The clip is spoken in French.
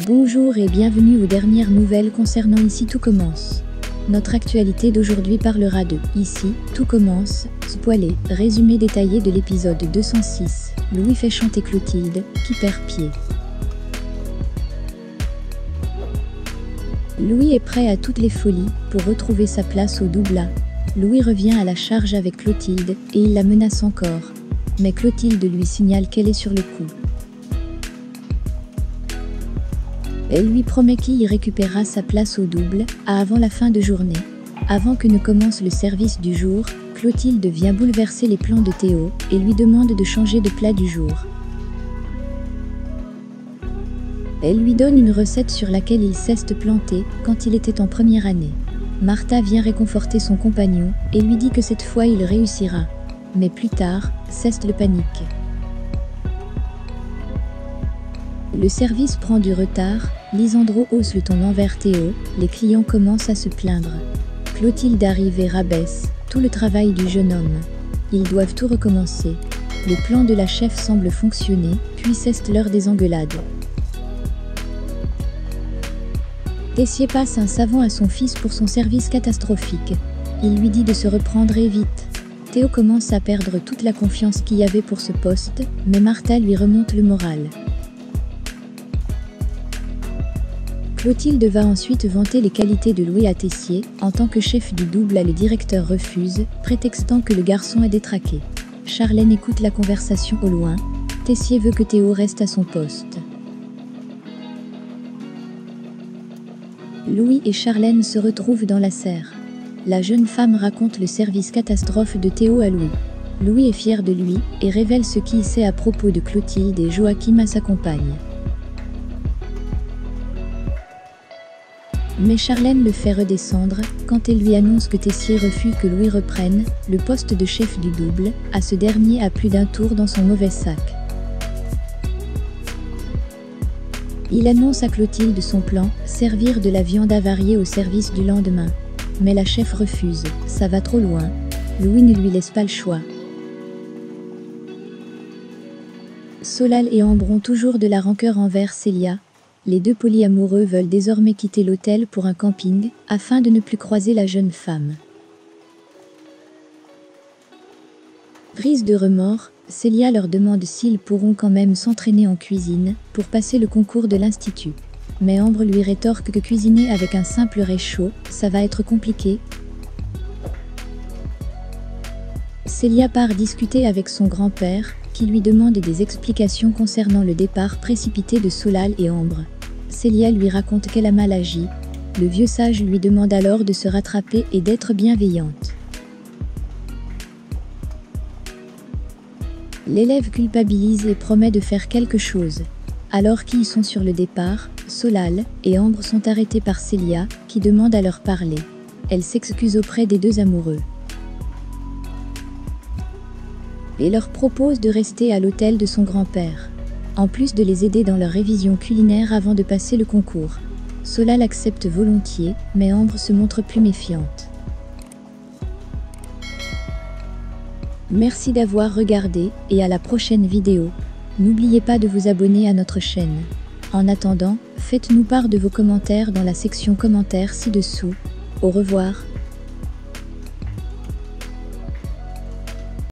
Bonjour et bienvenue aux dernières nouvelles concernant Ici tout commence. Notre actualité d'aujourd'hui parlera de Ici tout commence, spoilé, résumé détaillé de l'épisode 206. Louis fait chanter Clotilde, qui perd pied. Louis est prêt à toutes les folies pour retrouver sa place au double A. Louis revient à la charge avec Clotilde et il la menace encore. Mais Clotilde lui signale qu'elle est sur le coup. Elle lui promet qu'il y récupérera sa place au double A avant la fin de journée. Avant que ne commence le service du jour, Clotilde vient bouleverser les plans de Théo et lui demande de changer de plat du jour. Elle lui donne une recette sur laquelle il s'est planté quand il était en première année. Martha vient réconforter son compagnon et lui dit que cette fois il réussira. Mais plus tard, Ceste le panique. Le service prend du retard, Lisandro hausse le ton envers Théo, les clients commencent à se plaindre. Clotilde arrive et rabaisse tout le travail du jeune homme. Ils doivent tout recommencer. Le plan de la chef semble fonctionner, puis cesse l'heure des engueulades. Tessier passe un savon à son fils pour son service catastrophique. Il lui dit de se reprendre et vite. Théo commence à perdre toute la confiance qu'il y avait pour ce poste, mais Martha lui remonte le moral. Clotilde va ensuite vanter les qualités de Louis à Tessier. En tant que chef du double A, le directeur refuse, prétextant que le garçon est détraqué. Charlène écoute la conversation au loin. Tessier veut que Théo reste à son poste. Louis et Charlène se retrouvent dans la serre. La jeune femme raconte le service catastrophe de Théo à Louis. Louis est fier de lui et révèle ce qu'il sait à propos de Clotilde et Joachim à sa compagne. Mais Charlène le fait redescendre quand elle lui annonce que Tessier refuse que Louis reprenne le poste de chef du double A. Ce dernier a plus d'un tour dans son mauvais sac. Il annonce à Clotilde son plan, servir de la viande avariée au service du lendemain. Mais la chef refuse, ça va trop loin. Louis ne lui laisse pas le choix. Solal et Ambre ont toujours de la rancœur envers Célia. Les deux polyamoureux veulent désormais quitter l'hôtel pour un camping, afin de ne plus croiser la jeune femme. Prise de remords, Célia leur demande s'ils pourront quand même s'entraîner en cuisine, pour passer le concours de l'institut. Mais Ambre lui rétorque que cuisiner avec un simple réchaud, ça va être compliqué. Célia part discuter avec son grand-père, qui lui demande des explications concernant le départ précipité de Solal et Ambre. Célia lui raconte qu'elle a mal agi. Le vieux sage lui demande alors de se rattraper et d'être bienveillante. L'élève culpabilise et promet de faire quelque chose. Alors qu'ils sont sur le départ, Solal et Ambre sont arrêtés par Célia, qui demande à leur parler. Elle s'excuse auprès des deux amoureux et leur propose de rester à l'hôtel de son grand-père, en plus de les aider dans leur révision culinaire avant de passer le concours. Solal accepte volontiers, mais Ambre se montre plus méfiante. Merci d'avoir regardé et à la prochaine vidéo. N'oubliez pas de vous abonner à notre chaîne. En attendant, faites-nous part de vos commentaires dans la section commentaires ci-dessous. Au revoir.